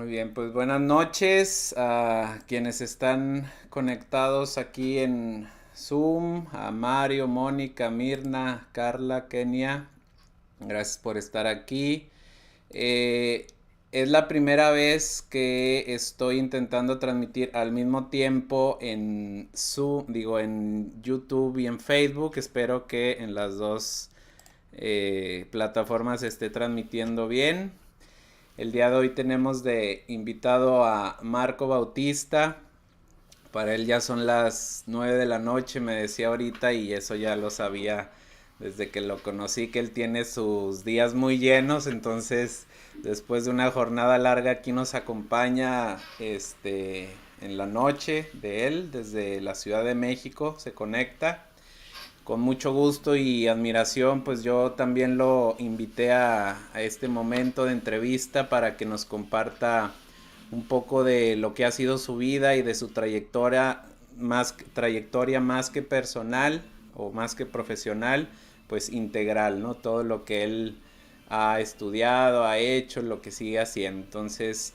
Muy bien, pues buenas noches a quienes están conectados aquí en Zoom, a Mario, Mónica, Mirna, Carla, Kenia. Gracias por estar aquí. Eh, es la primera vez que estoy intentando transmitir al mismo tiempo en Zoom, digo, en YouTube y en Facebook. Espero que en las dos plataformas esté transmitiendo bien. El día de hoy tenemos de invitado a Marco Bautista. Para él ya son las 9 de la noche, me decía ahorita, y eso ya lo sabía desde que lo conocí, que él tiene sus días muy llenos. Entonces después de una jornada larga aquí nos acompaña en la noche de él, desde la Ciudad de México, se conecta. Con mucho gusto y admiración, pues yo también lo invité a este momento de entrevista para que nos comparta un poco de lo que ha sido su vida y de su trayectoria más que personal o más que profesional, pues integral, ¿no? Todo lo que él ha estudiado, ha hecho, lo que sigue haciendo. Entonces,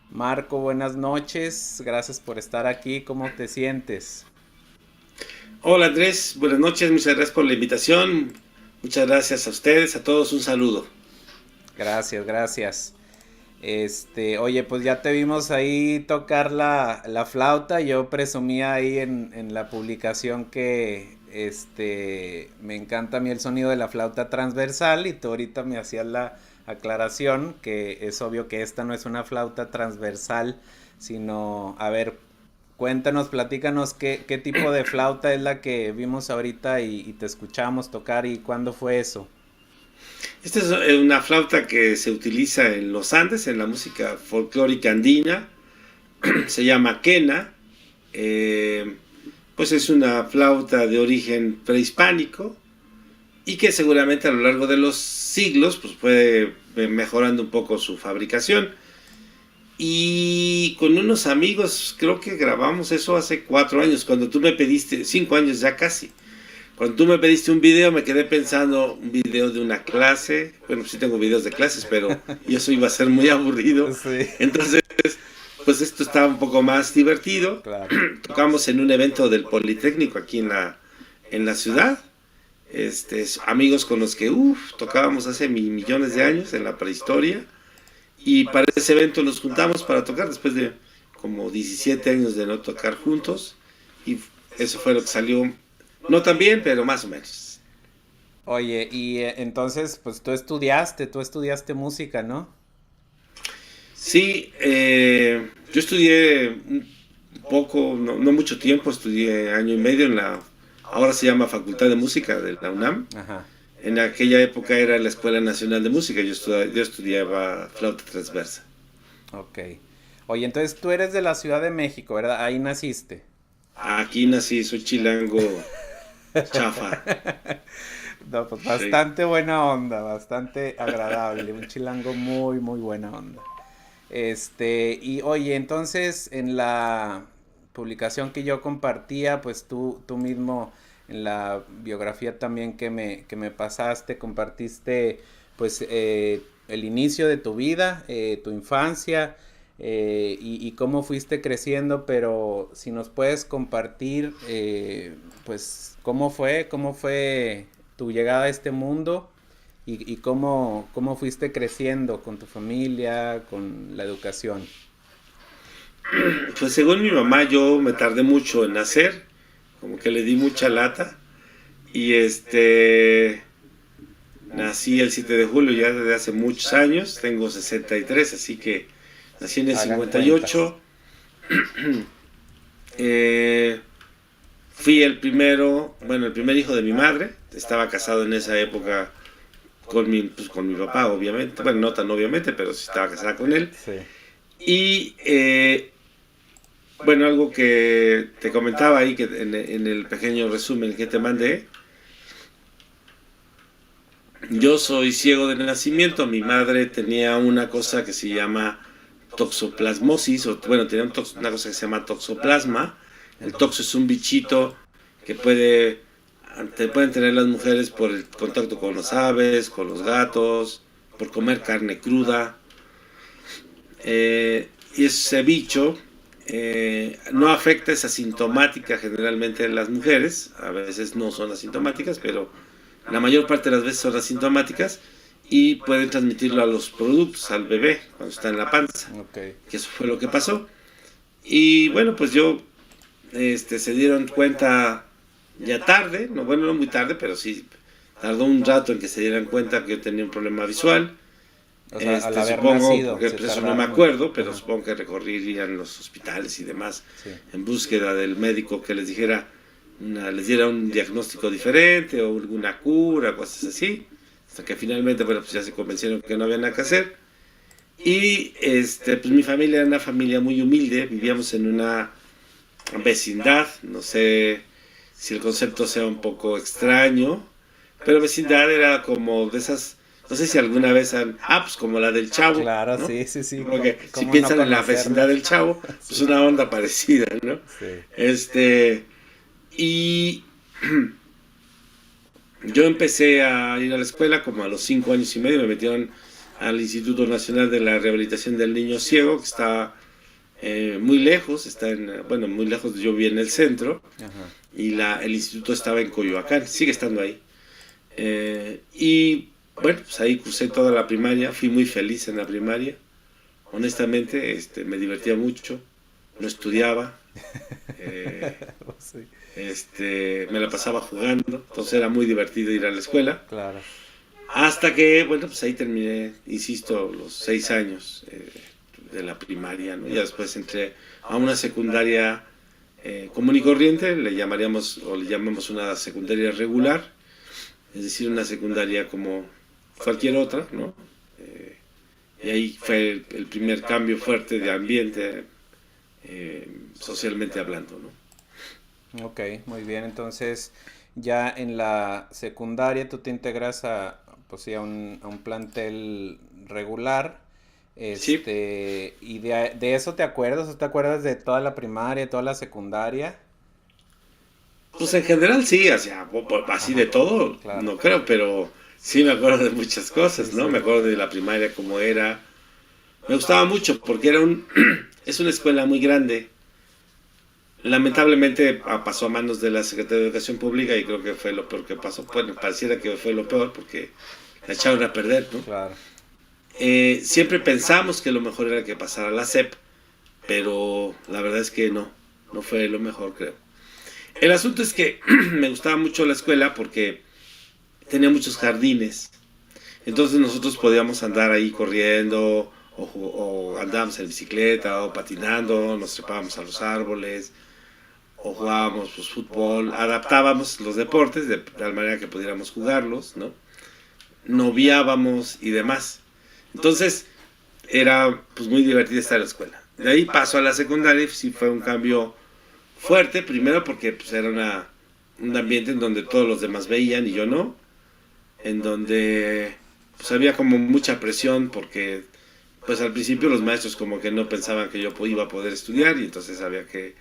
Marco, buenas noches, gracias por estar aquí, ¿cómo te sientes? Hola Andrés, buenas noches, muchas gracias por la invitación, muchas gracias a ustedes, a todos un saludo. Gracias, gracias. Oye, pues ya te vimos ahí tocar la flauta. Yo presumía ahí en la publicación que me encanta a mí el sonido de la flauta transversal, y tú ahorita me hacías la aclaración que es obvio que esta no es una flauta transversal, sino, a ver, cuéntanos, platícanos qué tipo de flauta es la que vimos ahorita y te escuchamos tocar, y cuándo fue eso. Esta es una flauta que se utiliza en los Andes, en la música folclórica andina, se llama quena, eh, pues es una flauta de origen prehispánico y que seguramente a lo largo de los siglos pues fue mejorando un poco su fabricación. Y con unos amigos creo que grabamos eso hace 4 años, cuando tú me pediste, 5 años ya casi. Cuando tú me pediste un video me quedé pensando un video de una clase. Bueno, sí tengo videos de clases, pero y eso iba a ser muy aburrido. Sí, Entonces, pues esto estaba un poco más divertido. claro. Tocamos en un evento del Politécnico aquí en la ciudad. Amigos con los que tocábamos hace millones de años en la prehistoria. Y para ese evento nos juntamos para tocar después de como 17 años de no tocar juntos. Y eso fue lo que salió, no tan bien, pero más o menos. Oye, y entonces, pues tú estudiaste música, ¿no? Sí, yo estudié un poco, no mucho tiempo, estudié año y medio en ahora se llama Facultad de Música de la UNAM. Ajá, En aquella época era la Escuela Nacional de Música, yo estudiaba flauta transversa. ok. Oye, entonces tú eres de la Ciudad de México, ¿verdad? Ahí naciste. Aquí nací, soy chilango chafa. No, pues Sí. bastante buena onda, bastante agradable, un chilango muy, muy buena onda. Y oye, entonces en la publicación que yo compartía, pues tú mismo en la biografía también que me pasaste, compartiste pues el inicio de tu vida, tu infancia, y cómo fuiste creciendo. Pero si nos puedes compartir, pues cómo fue tu llegada a este mundo, y cómo fuiste creciendo con tu familia, con la educación. Pues según mi mamá yo me tardé mucho en nacer, como que le di mucha lata y nací el 7 de julio ya desde hace muchos años, tengo 63, así que nací en el Hagan 58. cuentas. eh, Fui el primero, bueno, el primer hijo de mi madre, estaba casado en esa época con mi papá, obviamente, bueno, no tan obviamente, pero sí estaba casada con él. Sí. Y bueno, algo que te comentaba ahí que en el pequeño resumen que te mandé, yo soy ciego de nacimiento, mi madre tenía una cosa que se llama toxoplasmosis, o bueno, tenía una cosa que se llama toxoplasma. El Ujú. toxo es un bichito que pueden tener las mujeres por el contacto con los aves, con los gatos, por comer carne cruda. Y ese bicho no afecta, es asintomática generalmente en las mujeres, a veces no son asintomáticas, pero la mayor parte de las veces son asintomáticas y pueden transmitirlo a los productos, al bebé, cuando está en la panza, Ok. que eso fue lo que pasó. Y bueno, pues se dieron cuenta ya tarde, no, bueno, no muy tarde, pero sí, tardó un rato en que se dieran cuenta que yo tenía un problema visual. O sea, al haber Supongo, nacido, porque se eso no me tardaron acuerdo, pero Ajá. supongo que recorrirían los hospitales y demás Sí. en búsqueda del médico que les dijera, les diera un diagnóstico diferente o alguna cura, cosas así, hasta que finalmente, bueno, pues ya se convencieron que no había nada que hacer. Y pues mi familia era una familia muy humilde, vivíamos en una vecindad, no sé si el concepto sea un poco extraño, pero vecindad era como de esas, no sé si alguna vez han, pues como la del Chavo, Claro, ¿no? sí, sí, sí. Porque si ¿Cómo no piensan en la vecindad conocerla? del Chavo, pues Sí, una onda parecida, ¿no? sí. Y yo empecé a ir a la escuela como a los 5 años y medio, me metieron al Instituto Nacional de la Rehabilitación del Niño Ciego, que está muy lejos, bueno, muy lejos, yo vivía en el centro, Ajá. y el instituto estaba en Coyoacán, sigue estando ahí. Y bueno, pues ahí cursé toda la primaria, fui muy feliz en la primaria, honestamente, me divertía mucho, no estudiaba, eh, Sí, me la pasaba jugando, entonces era muy divertido ir a la escuela, claro. hasta que, bueno, pues ahí terminé, insisto, los 6 años de la primaria, ¿no? Ya después entré a una secundaria común y corriente, le llamaríamos o le llamamos una secundaria regular, es decir, una secundaria como cualquier otra, ¿no? Eh, y ahí fue el primer cambio fuerte de ambiente, socialmente hablando, ¿no? Ok, muy bien. Entonces, ya en la secundaria tú te integras pues sí, a un plantel regular. Sí, Y de eso te acuerdas, ¿o te acuerdas de toda la primaria, toda la secundaria? pues en general sí, así de Ajá, todo, claro. no creo, pero sí me acuerdo de muchas Sí, cosas, ¿no? Me sí, acuerdo de la primaria como era. Me gustaba mucho porque es una escuela muy grande. Lamentablemente pasó a manos de la Secretaría de Educación Pública y creo que fue lo peor que pasó. Bueno, pareciera que fue lo peor porque la echaron a perder, ¿no? claro. Siempre pensamos que lo mejor era que pasara la SEP, pero la verdad es que no fue lo mejor, creo. El asunto es que me gustaba mucho la escuela porque tenía muchos jardines. Entonces nosotros podíamos andar ahí corriendo o andábamos en bicicleta o patinando, nos trepábamos a los árboles o jugábamos pues, fútbol, adaptábamos los deportes de tal manera que pudiéramos jugarlos, ¿no? Noviábamos y demás. Entonces era pues muy divertida estar en la escuela. De ahí paso a la secundaria y sí fue un cambio fuerte, primero porque pues, era un ambiente en donde todos los demás veían y yo no, en donde pues había como mucha presión porque pues al principio los maestros como que no pensaban que yo iba a poder estudiar y entonces había que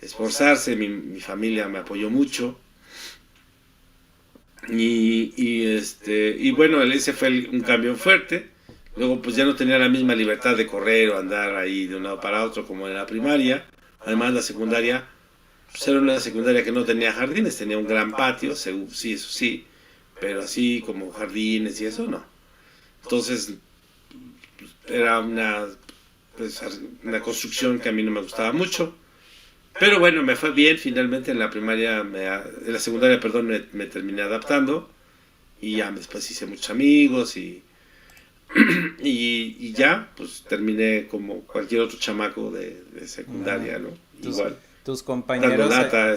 esforzarse, mi familia me apoyó mucho y bueno, ese fue un cambio fuerte. Luego pues ya no tenía la misma libertad de correr o andar ahí de un lado para otro como en la primaria. Además la secundaria pues era una secundaria que no tenía jardines, tenía un gran patio, sí, eso sí, pero así como jardines y eso no. Entonces era pues, una construcción que a mí no me gustaba mucho. Pero bueno, me fue bien, finalmente en la primaria, en la secundaria, perdón, me terminé adaptando y ya después hice muchos amigos y ya, pues terminé como cualquier otro chamaco de Ajá. secundaria, ¿no? Tus, Igual, tus dando compañeros, lata,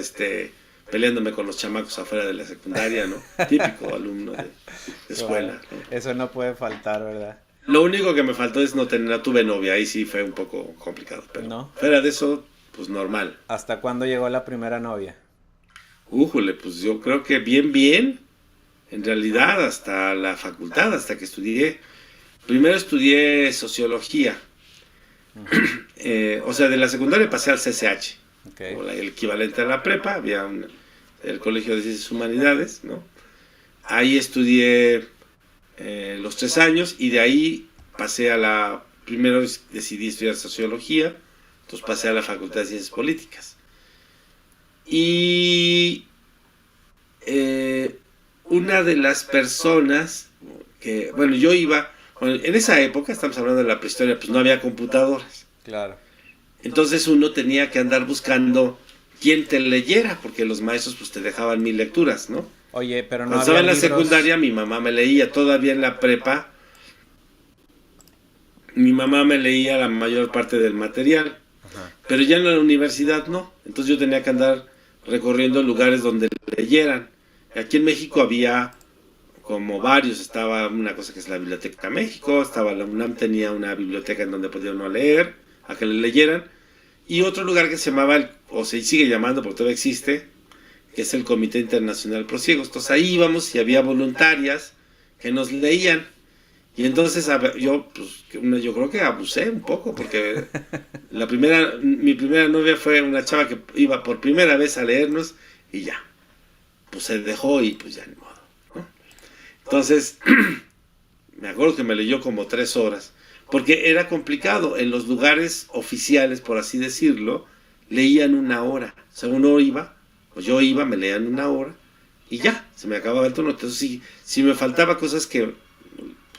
peleándome con los chamacos afuera de la secundaria, ¿no? Típico alumno de claro, escuela, ¿no? eso no puede faltar, ¿verdad? Lo único que me faltó es no tuve novia, ahí sí fue un poco complicado, pero ¿No? fuera de eso, pues normal. ¿Hasta cuándo llegó la primera novia? Újule, pues yo creo que bien, en realidad hasta la facultad, hasta que estudié. Primero estudié sociología, Ujú. o sea, de la secundaria pasé al CCH, Ok. como el equivalente a la prepa, el Colegio de Ciencias Humanidades, ¿no? Ahí estudié los 3 años y de ahí pasé a la primero decidí estudiar sociología, entonces pasé a la Facultad de Ciencias Políticas. Y una de las personas que, bueno, yo iba, bueno, en esa época, estamos hablando de la prehistoria, pues no había computadoras. Claro. Entonces uno tenía que andar buscando quién te leyera, porque los maestros pues te dejaban 1000 lecturas, ¿no? Oye, pero no Cuando estaba en había la libros. secundaria, mi mamá me leía, todavía en la prepa, mi mamá me leía la mayor parte del material, Ajá. pero ya en la universidad no. Entonces yo tenía que andar recorriendo lugares donde leyeran. Aquí en México había como varios, estaba una cosa que es la Biblioteca México, estaba la UNAM, tenía una biblioteca en donde podía uno leer, a que le leyeran, y otro lugar que se llamaba, o se sigue llamando porque todavía existe, que es el Comité Internacional Pro Ciegos. Entonces ahí íbamos y había voluntarias que nos leían. Y entonces yo, pues, yo creo que abusé un poco, porque mi primera novia fue una chava que iba por primera vez a leernos y ya, pues se dejó y pues ya ni modo, ¿no? Entonces, me acuerdo que me leyó como 3 horas, porque era complicado. En los lugares oficiales, por así decirlo, leían 1 hora. O sea, uno iba, pues yo iba, me leían 1 hora y ya, se me acababa el turno. Entonces, si me faltaba cosas que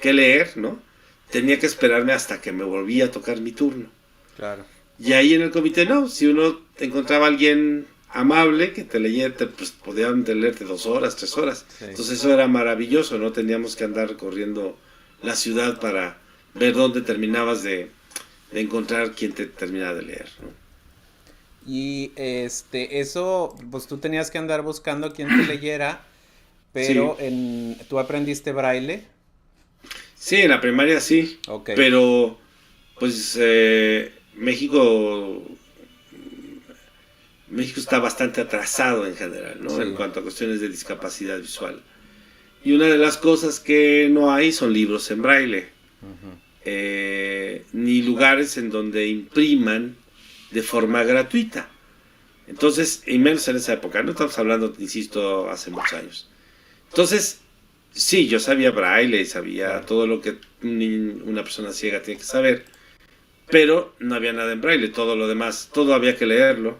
leer, ¿no? Tenía que esperarme hasta que me volvía a tocar mi turno. Claro. Y ahí en el comité no, si uno encontraba a alguien amable que te leyera, pues podían leerte 2 horas, 3 horas. Sí. Entonces eso era maravilloso, no teníamos que andar corriendo la ciudad para ver dónde terminabas de encontrar quien te terminaba de leer, ¿no? Y eso, pues tú tenías que andar buscando quién te leyera, pero Sí. ¿tú aprendiste braille? Sí, en la primaria sí, Ok. pero pues México está bastante atrasado en general, ¿no? En Sí. cuanto a cuestiones de discapacidad visual. Y una de las cosas que no hay son libros en braille, Ujú. ni lugares en donde impriman de forma gratuita. Entonces, y menos en esa época, no estamos hablando, insisto, hace muchos años. Entonces, sí, yo sabía braille, sabía Claro. todo lo que una persona ciega tiene que saber, pero no había nada en braille, todo lo demás, todo había que leerlo.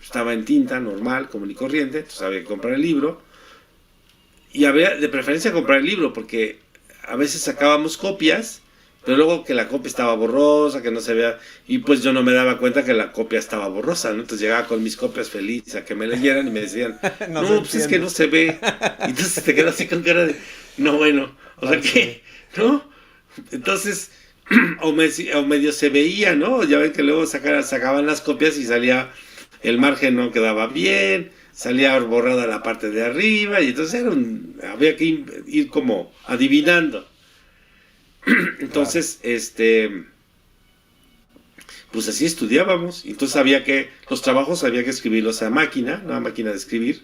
Estaba en tinta, normal, común y corriente, entonces había que comprar el libro. Y había de preferencia comprar el libro, porque a veces sacábamos copias, pero luego que la copia estaba borrosa, que no se veía, y pues yo no me daba cuenta que la copia estaba borrosa, ¿no? Entonces llegaba con mis copias feliz a que me leyeran y me decían, No se no, pues es que entiende. no se ve. Y entonces te quedas así con cara de, no, bueno, o sea Ok. que, ¿no? Entonces, o medio se veía, ¿no? Ya ven que luego sacaban las copias y salía, el margen no quedaba bien, salía borrada la parte de arriba, y entonces había que ir como adivinando. Claro. Entonces, pues así estudiábamos. Entonces los trabajos había que escribirlos a máquina, una máquina de escribir.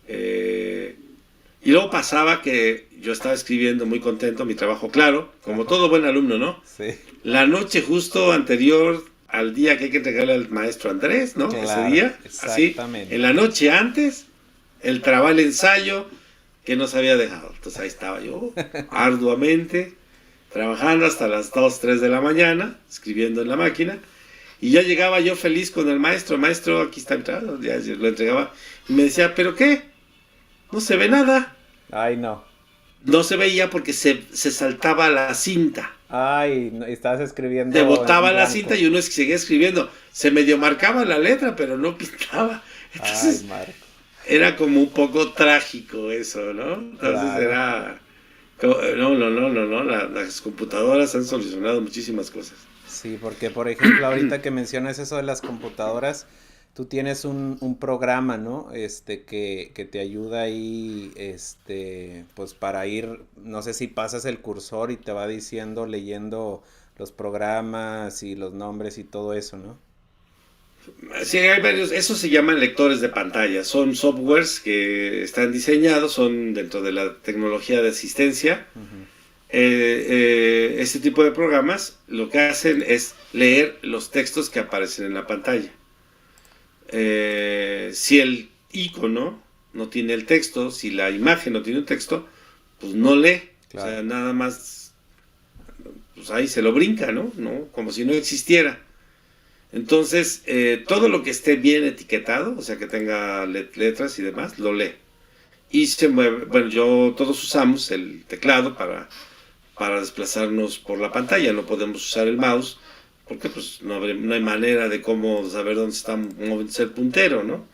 Eh, y luego pasaba que yo estaba escribiendo muy contento mi trabajo, claro, como Ajá. todo buen alumno, ¿no? Sí. La noche justo anterior al día que hay que entregarle al maestro Andrés, ¿no? Ese Claro, día, así, en exactamente. la noche antes, el ensayo que nos había dejado. Entonces ahí estaba yo, arduamente, trabajando hasta las 2 3 de la mañana, escribiendo en la máquina, y ya llegaba yo feliz con el maestro, aquí está entrado, ya yo lo entregaba, y me decía, ¿pero qué? No se ve nada. Ay, no. No se veía porque se saltaba la cinta. Ay, no, estás Se escribiendo en botaba la cinta blanco. y uno seguía escribiendo. Se medio marcaba la letra, pero no pintaba. Ay, Entonces Marco. era como un poco trágico eso, ¿no? Entonces Claro. era... No. Las computadoras han solucionado muchísimas cosas. Sí, porque por ejemplo, ahorita que mencionas eso de las computadoras, tú tienes un programa, ¿no? Que te ayuda ahí, pues para ir, no sé si pasas el cursor y te va diciendo, leyendo los programas y los nombres y todo eso, ¿no? Sí, hay varios, esos se llaman lectores de pantalla, son softwares que están diseñados, son dentro de la tecnología de asistencia. Ujú. Este tipo de programas lo que hacen es leer los textos que aparecen en la pantalla. Si el icono no tiene el texto, si la imagen no tiene un texto, pues no lee. O Claro. sea, nada más pues ahí se lo brinca, ¿no? ¿No? Como si no existiera. Entonces, todo lo que esté bien etiquetado, o sea, que tenga letras y demás, lo lee. Y se mueve, bueno, todos usamos el teclado para desplazarnos por la pantalla, no podemos usar el mouse, porque pues no hay manera de cómo saber dónde está moviéndose el puntero, ¿no?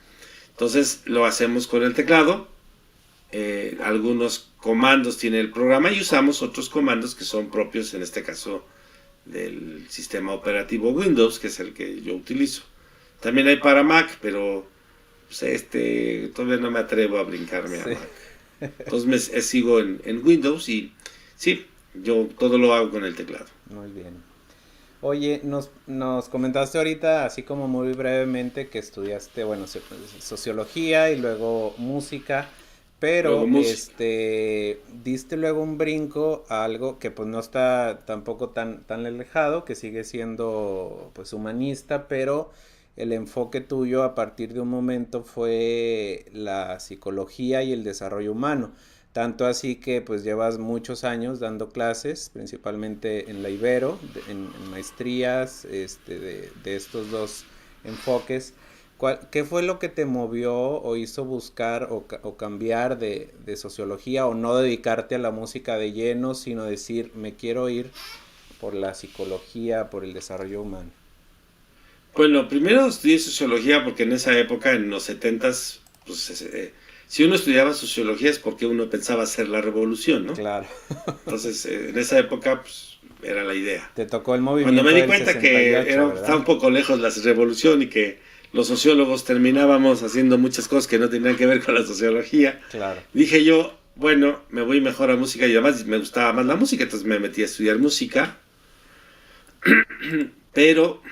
Entonces lo hacemos con el teclado, algunos comandos tiene el programa y usamos otros comandos que son propios, en este caso, del sistema operativo Windows, que es el que yo utilizo. También hay para Mac, pero pues, todavía no me atrevo a brincarme a Mac. Entonces sigo en Windows y sí, yo todo lo hago con el teclado. Muy bien. Oye, nos comentaste ahorita, así como muy brevemente, que estudiaste, bueno, sociología y luego música, pero diste luego un brinco a algo que pues no está tampoco tan alejado, que sigue siendo pues humanista, pero el enfoque tuyo a partir de un momento fue la psicología y el desarrollo humano. Tanto así que pues llevas muchos años dando clases, principalmente en la Ibero, en maestrías de estos dos enfoques. ¿Qué fue lo que te movió o hizo buscar o cambiar de sociología o no dedicarte a la música de lleno, sino decir, me quiero ir por la psicología, por el desarrollo humano? Bueno, primero estudié sociología porque en esa época, en los 70s, pues si uno estudiaba sociología es porque uno pensaba hacer la revolución, ¿no? Claro. Entonces, en esa época, pues, era la idea. Te tocó el movimiento Cuando me di del cuenta 68, que ¿verdad? estaba un poco lejos la revolución y que los sociólogos terminábamos haciendo muchas cosas que no tenían que ver con la sociología, claro, dije yo, bueno, me voy mejor a música y además me gustaba más la música, entonces me metí a estudiar música, pero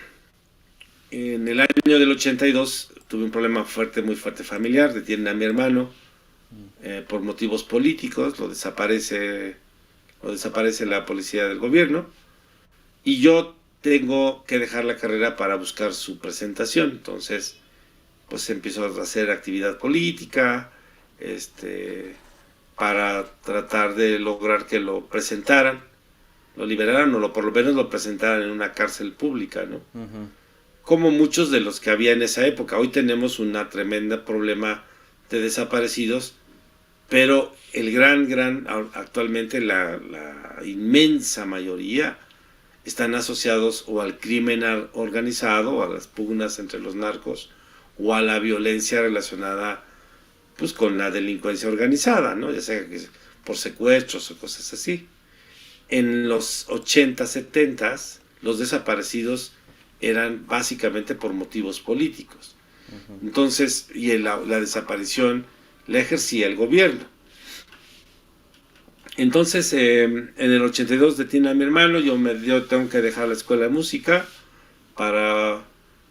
en el año del 82 tuve un problema fuerte, muy fuerte familiar, detienen a mi hermano por motivos políticos, lo desaparece la policía del gobierno y yo tengo que dejar la carrera para buscar su presentación. Entonces, pues empiezo a hacer actividad política, para tratar de lograr que lo presentaran, lo liberaran o por lo menos lo presentaran en una cárcel pública, ¿no? uh-huh, Como muchos de los que había en esa época. Hoy tenemos una tremenda problema de desaparecidos, pero actualmente la inmensa mayoría están asociados o al crimen organizado, o a las pugnas entre los narcos, o a la violencia relacionada pues con la delincuencia organizada, ¿no? Ya sea que por secuestros o cosas así. En los 80, 70, los desaparecidos eran básicamente por motivos políticos. Uh-huh. Entonces, la desaparición la ejercía el gobierno. Entonces, en el 82 detiene a mi hermano, yo tengo que dejar la escuela de música para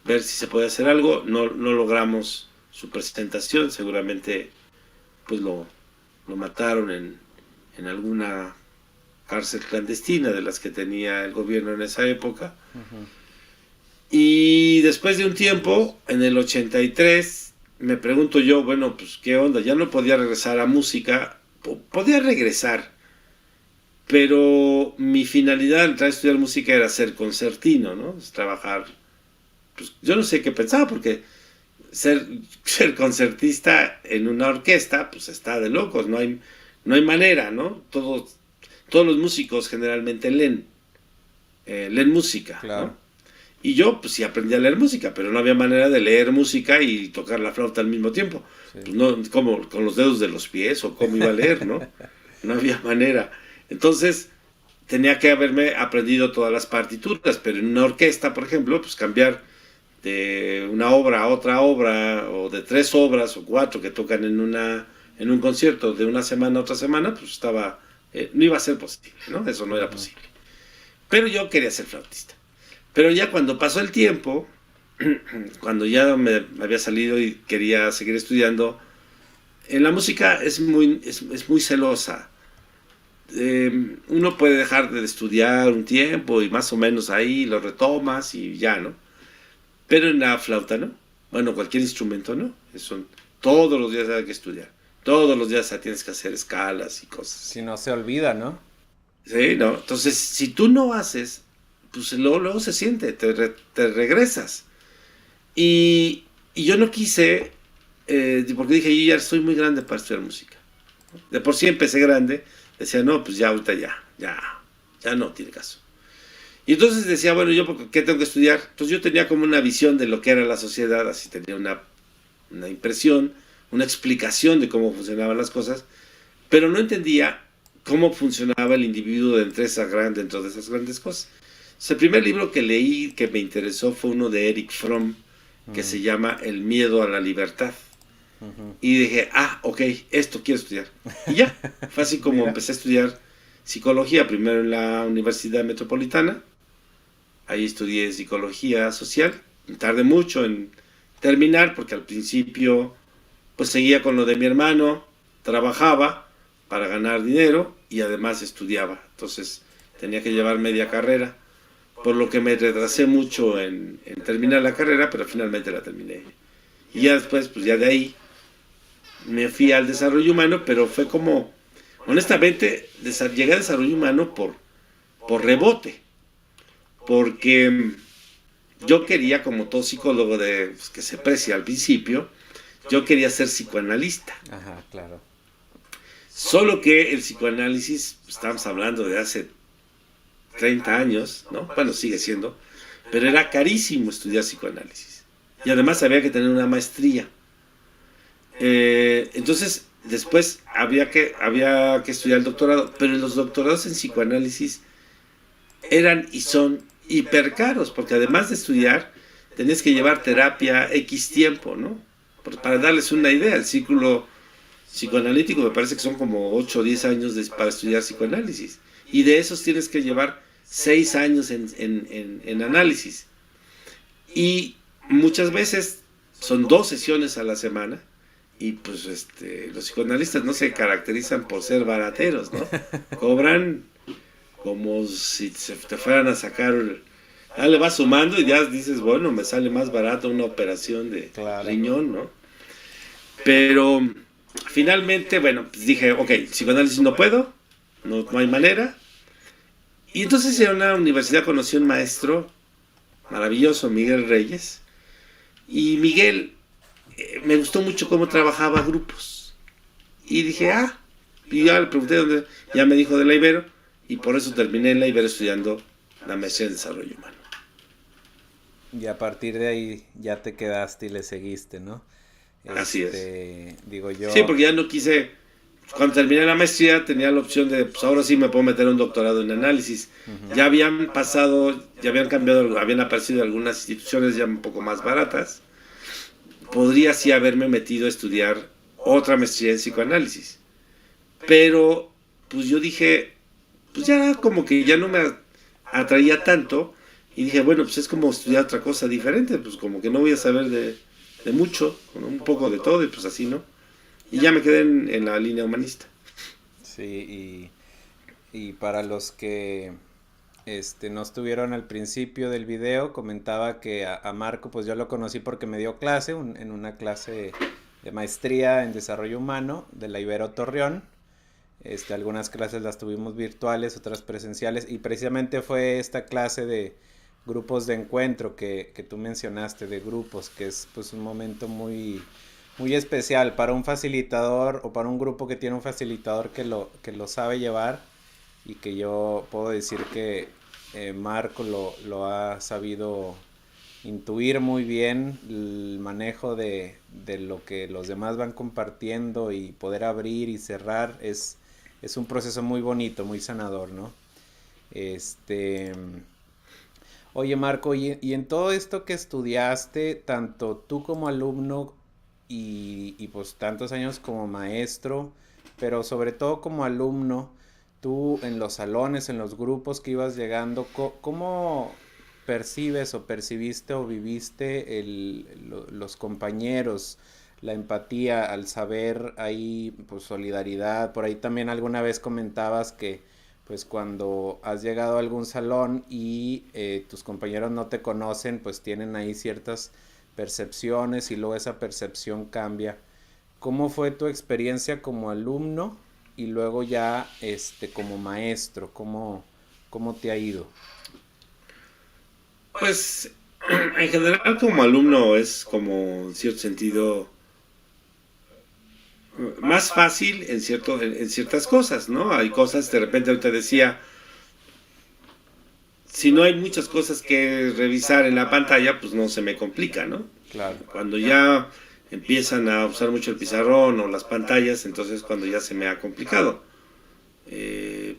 ver si se puede hacer algo. No logramos su presentación, seguramente pues lo mataron en alguna cárcel clandestina de las que tenía el gobierno en esa época. Uh-huh. Y después de un tiempo, en el 83, me pregunto yo, bueno, pues qué onda, ya no podía regresar a música, podía regresar, pero mi finalidad al entrar a estudiar música era ser concertino, ¿no? Es trabajar, pues yo no sé qué pensaba, porque ser concertista en una orquesta, pues está de locos, no hay manera, ¿no? Todos los músicos generalmente leen música, claro, ¿no? Y yo, pues sí aprendí a leer música, pero no había manera de leer música y tocar la flauta al mismo tiempo. Sí. Pues no, como con los dedos de los pies o cómo iba a leer, ¿no? No había manera. Entonces, tenía que haberme aprendido todas las partituras, pero en una orquesta, por ejemplo, pues cambiar de una obra a otra obra, o de 3 obras o 4 que tocan en un concierto de una semana a otra semana, pues no iba a ser posible, ¿no? Eso no era posible. Pero yo quería ser flautista. Pero ya cuando pasó el tiempo, cuando ya me había salido y quería seguir estudiando, en la música es muy celosa. Uno puede dejar de estudiar un tiempo y más o menos ahí lo retomas y ya, ¿no? Pero en la flauta, ¿no? Bueno, cualquier instrumento, ¿no? Todos los días hay que estudiar. Todos los días tienes que hacer escalas y cosas. Si no se olvida, ¿no? Sí, ¿no? Entonces, si tú no haces, pues luego se siente, te regresas. Y yo no quise, porque dije, yo ya estoy muy grande para estudiar música. De por sí empecé grande, decía, no, pues ya ahorita ya no tiene caso. Y entonces decía, bueno, yo ¿por qué tengo que estudiar? Entonces yo tenía como una visión de lo que era la sociedad, así tenía una impresión, una explicación de cómo funcionaban las cosas, pero no entendía cómo funcionaba el individuo dentro de esas grandes cosas. Entonces, el primer libro que leí que me interesó fue uno de Eric Fromm, que Mm, se llama El miedo a la libertad. ujú. Y dije, ok, esto quiero estudiar. Y ya, fue así como Mira. empecé a estudiar psicología, primero en la Universidad Metropolitana, ahí estudié psicología social, tardé mucho en terminar porque al principio pues seguía con lo de mi hermano, trabajaba para ganar dinero y además estudiaba, entonces tenía que llevar media carrera, por lo que me retrasé mucho en terminar la carrera, pero finalmente la terminé. Y ya después, pues ya de ahí me fui al desarrollo humano, pero fue como, honestamente, llegué al desarrollo humano por rebote, porque yo quería, como todo psicólogo pues, que se precia al principio, yo quería ser psicoanalista. Ajá, claro. Solo que el psicoanálisis, estamos hablando de hace 30 años, ¿no? Bueno, sigue siendo, pero era carísimo estudiar psicoanálisis. Y además había que tener una maestría. Entonces, después había que estudiar el doctorado, pero los doctorados en psicoanálisis eran y son hiper caros, porque además de estudiar, tenías que llevar terapia X tiempo, ¿no? Para darles una idea, el círculo psicoanalítico me parece que son como 8 o 10 años para estudiar psicoanálisis. Y de esos tienes que llevar 6 años en análisis. Y muchas veces son 2 sesiones a la semana. Y pues los psicoanalistas no se caracterizan por ser barateros, ¿no? Cobran como si se te fueran a sacar. Ya le vas sumando y ya dices, bueno, me sale más barato una operación de Claro. riñón, ¿no? Pero finalmente, bueno, pues dije, ok, psicoanálisis no puedo, no hay manera. Y entonces en una universidad conocí a un maestro maravilloso, Miguel Reyes. Y Miguel me gustó mucho cómo trabajaba grupos. Y dije, y ya le pregunté dónde, ya me dijo de la Ibero. Y por eso terminé en la Ibero estudiando la maestría en desarrollo humano. Y a partir de ahí ya te quedaste y le seguiste, ¿no? Así es. Digo Sí, yo, porque ya no quise. Cuando terminé la maestría tenía la opción de, pues ahora sí me puedo meter un doctorado en análisis. ujú, Ya habían pasado, ya habían cambiado, habían aparecido algunas instituciones ya un poco más baratas. Podría sí haberme metido a estudiar otra maestría en psicoanálisis. Pero, pues yo dije, pues ya como que ya no me atraía tanto. Y dije, bueno, pues es como estudiar otra cosa diferente. Pues como que no voy a saber de mucho, ¿no? Un poco de todo y pues así, ¿no? Y ya me quedé en la línea humanista. sí, y para los que no estuvieron al principio del video, comentaba que a Marco pues yo lo conocí porque me dio clase en una clase de maestría en desarrollo humano de la Ibero Torreón. Algunas clases las tuvimos virtuales, otras presenciales, y precisamente fue esta clase de grupos de encuentro que tú mencionaste, de grupos, que es pues un momento muy especial para un facilitador o para un grupo que tiene un facilitador que lo sabe llevar, y que yo puedo decir que Marco lo ha sabido intuir muy bien, el manejo de lo que los demás van compartiendo y poder abrir y cerrar es un proceso muy bonito, muy sanador, ¿no? Este, Oye Marco, y en todo esto que estudiaste, tanto tú como alumno y pues tantos años como maestro, pero sobre todo como alumno, tú en los salones, en los grupos que ibas llegando, ¿cómo percibes o percibiste o viviste los compañeros, la empatía al saber ahí, pues solidaridad? Por ahí también alguna vez comentabas que pues cuando has llegado a algún salón y tus compañeros no te conocen, pues tienen ahí ciertas percepciones y luego esa percepción cambia. ¿Cómo fue tu experiencia como alumno? y luego ya como maestro, ¿cómo te ha ido? Pues en general como alumno es como en cierto sentido más fácil en ciertas cosas, ¿no? Hay cosas, de repente ahorita decía, si no hay muchas cosas que revisar en la pantalla, pues no se me complica, ¿no? Claro. Cuando ya empiezan a usar mucho el pizarrón o las pantallas, entonces cuando ya se me ha complicado.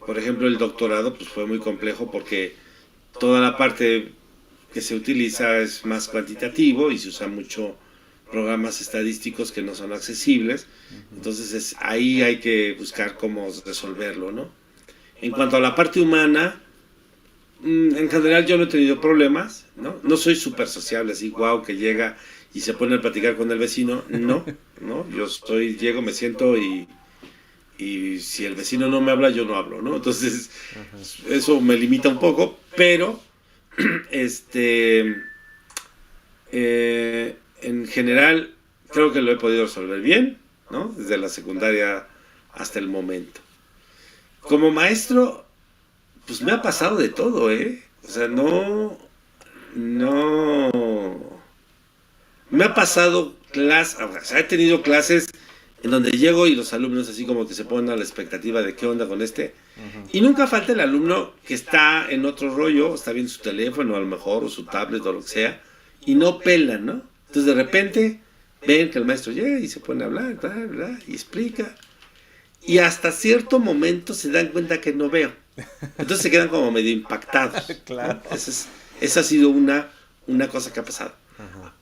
Por ejemplo, el doctorado pues fue muy complejo porque toda la parte que se utiliza es más cuantitativo y se usa mucho programas estadísticos que no son accesibles. Entonces ahí hay que buscar cómo resolverlo, ¿no? En cuanto a la parte humana, en general yo no he tenido problemas, ¿no? No soy súper sociable, así, wow, que llega y se pone a platicar con el vecino, no, ¿no? Llego, me siento y si el vecino no me habla, yo no hablo, ¿no? Entonces, eso me limita un poco, pero, en general, creo que lo he podido resolver bien, ¿no? Desde la secundaria hasta el momento. Como maestro, pues me ha pasado de todo, ¿eh? O sea, no, me ha pasado clases, o sea, he tenido clases en donde llego y los alumnos así como que se ponen a la expectativa de qué onda con este. Y nunca falta el alumno que está en otro rollo, está viendo su teléfono a lo mejor, o su tablet o lo que sea, y no pelan, ¿no? Entonces de repente ven que el maestro llega y se pone a hablar, bla, bla, y explica. Y hasta cierto momento se dan cuenta que no veo. Entonces se quedan como medio impactados, ¿no? Claro. Esa ha sido una cosa que ha pasado. Ajá.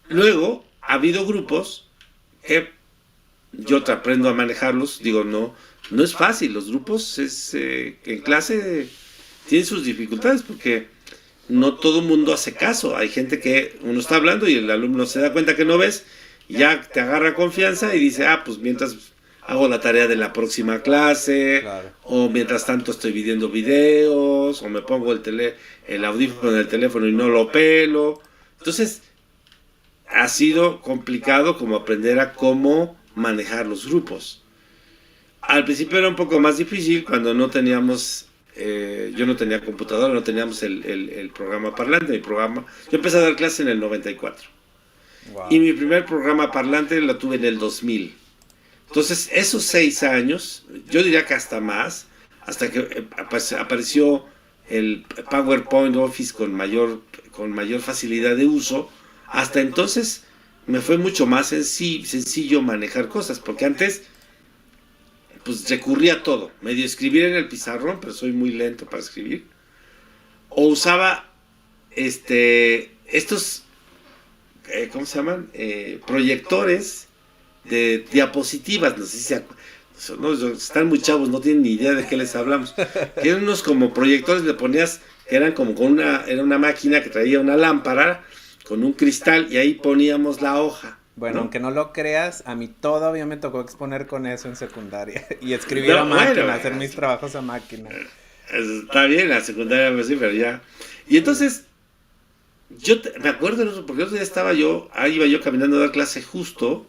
Luego, ha habido grupos que yo te aprendo a manejarlos. Digo, no es fácil. Los grupos en clase tienen sus dificultades porque no todo el mundo hace caso. Hay gente que uno está hablando y el alumno se da cuenta que no ves, y ya te agarra confianza y dice, pues mientras hago la tarea de la próxima clase, Claro. o mientras tanto estoy viendo videos, o me pongo el audífono del teléfono y no lo pelo. Entonces, ha sido complicado como aprender a cómo manejar los grupos. Al principio era un poco más difícil cuando no teníamos, yo no tenía computadora, no teníamos el programa parlante. Yo empecé a dar clase en el 94. Wow. Y mi primer programa parlante lo tuve en el 2000. Entonces, esos 6 años, yo diría que hasta más, hasta que apareció el PowerPoint Office con mayor facilidad de uso, hasta entonces me fue mucho más sencillo manejar cosas, porque antes pues recurría a todo, medio escribir en el pizarrón, pero soy muy lento para escribir, o usaba estos, ¿cómo se llaman? Proyectores de diapositivas, no sé si están muy chavos, no tienen ni idea de qué les hablamos. Que eran unos como proyectores, le ponías, eran como era una máquina que traía una lámpara con un cristal y ahí poníamos la hoja. Bueno, ¿no? Aunque no lo creas, a mí todavía me tocó exponer con eso en secundaria y escribir a máquina, hacer mis trabajos a máquina. Está bien, la secundaria, pues sí, pero ya. Y entonces, me acuerdo de eso, porque otro día iba yo caminando a dar clase justo,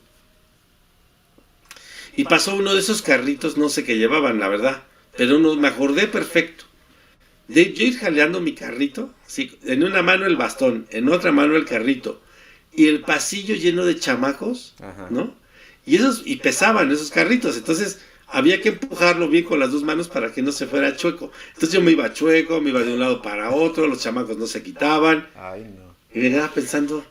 y pasó uno de esos carritos, no sé qué llevaban, la verdad, pero me acordé perfecto de yo ir jaleando mi carrito, así, en una mano el bastón, en otra mano el carrito, y el pasillo lleno de chamacos, Ajá. ¿no? Y pesaban esos carritos, entonces había que empujarlo bien con las dos manos para que no se fuera chueco. Entonces yo me iba chueco, me iba de un lado para otro, los chamacos no se quitaban. Ay, no. Y me quedaba pensando,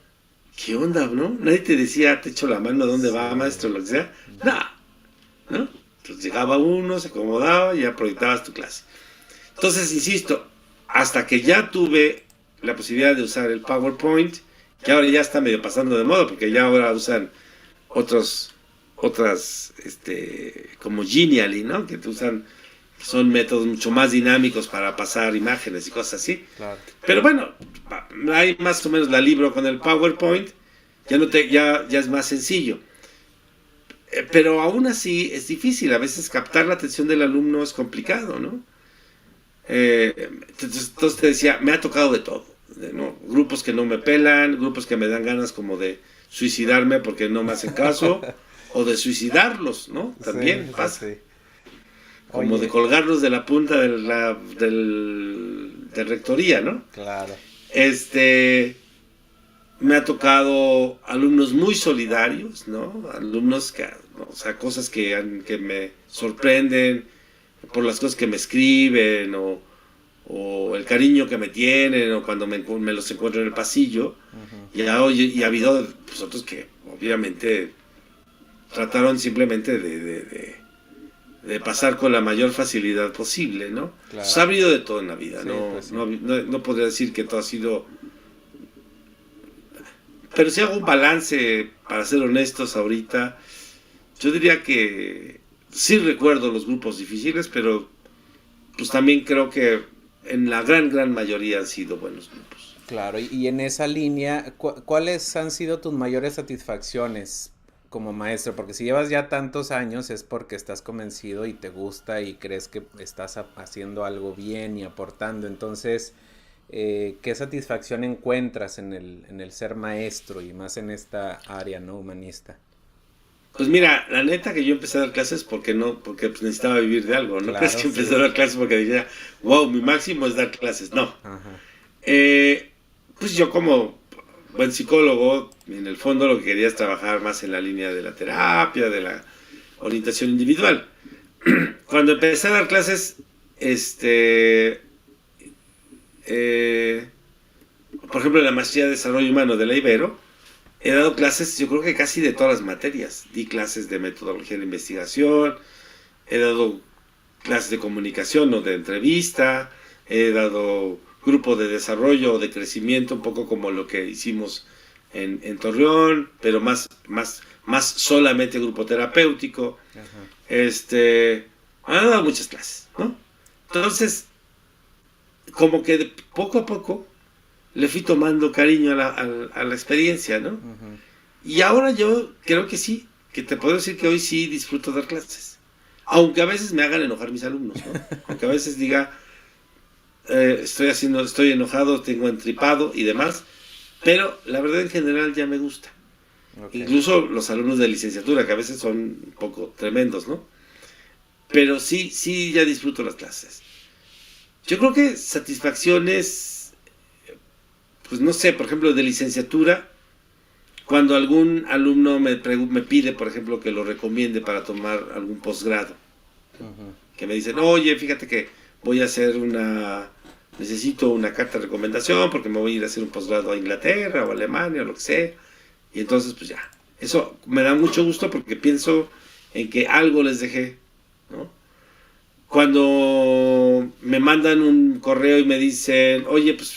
¿qué onda, no? Nadie te decía, te echo la mano, ¿dónde va, maestro? Lo que sea. ¿No? Entonces llegaba uno, se acomodaba y ya proyectabas tu clase. Entonces, insisto, hasta que ya tuve la posibilidad de usar el PowerPoint, que ahora ya está medio pasando de moda, porque ya ahora usan otras, como Genially, ¿no? Que son métodos mucho más dinámicos para pasar imágenes y cosas así. Claro. Pero bueno, hay más o menos la libro con el PowerPoint, ya es más sencillo. Pero aún así es difícil, a veces captar la atención del alumno es complicado, ¿no? Entonces te decía, me ha tocado de todo, ¿no? Grupos que no me pelan, grupos que me dan ganas como de suicidarme porque no me hacen caso, o de suicidarlos, ¿no? También Sí, pasa. sí. como de Oye, colgarlos de la punta de rectoría, ¿no? claro. Este, me ha tocado alumnos muy solidarios, ¿no? Alumnos que, o sea, cosas que me sorprenden por las cosas que me escriben o el cariño que me tienen o cuando me los encuentro en el pasillo. Ujú. Y ha habido pues, otros que obviamente trataron simplemente de pasar con la mayor facilidad posible, ¿no? Pues ha Claro. habido de todo en la vida, Sí, pues sí. no podría decir que todo ha sido. Pero si hago un balance, para ser honestos ahorita, yo diría que sí recuerdo los grupos difíciles, pero pues también creo que en la gran mayoría han sido buenos grupos. Claro, y en esa línea, ¿cuáles han sido tus mayores satisfacciones como maestro? Porque si llevas ya tantos años es porque estás convencido y te gusta y crees que estás haciendo algo bien y aportando. Entonces, ¿qué satisfacción encuentras en el ser maestro y más en esta área no humanista? Pues mira, la neta que yo empecé a dar clases porque pues necesitaba vivir de algo. No crees Claro, que empecé sí. a dar clases porque dije, wow, mi máximo es dar clases. No. Ajá. Eh, pues yo como buen psicólogo, en el fondo lo que quería es trabajar más en la línea de la terapia, de la orientación individual. Cuando empecé a dar clases, este, eh, por ejemplo, en la maestría de desarrollo humano de la Ibero, he dado clases, yo creo que casi de todas las materias. Di clases de metodología de investigación, he dado clases de comunicación o de entrevista, he dado grupo de desarrollo o de crecimiento, un poco como lo que hicimos en Torreón, pero más solamente grupo terapéutico. Ajá. Este, he dado muchas clases, ¿no? Entonces, como que poco a poco le fui tomando cariño a la experiencia, ¿no? Ujú. Y ahora yo creo que sí, que te puedo decir que hoy sí disfruto dar clases. Aunque a veces me hagan enojar mis alumnos, ¿no? Aunque a veces diga, estoy enojado, tengo entripado y demás. Pero la verdad en general ya me gusta. Ok. Incluso los alumnos de licenciatura, que a veces son un poco tremendos, ¿no? Pero sí ya disfruto las clases. Yo creo que satisfacciones, pues no sé, por ejemplo, de licenciatura, cuando algún alumno me pide, por ejemplo, que lo recomiende para tomar algún posgrado, Ujú. que me dicen, oye, fíjate que voy a hacer necesito una carta de recomendación porque me voy a ir a hacer un posgrado a Inglaterra o a Alemania o lo que sea. Y entonces, pues ya, eso me da mucho gusto porque pienso en que algo les dejé, ¿no? Cuando me mandan un correo y me dicen, oye, pues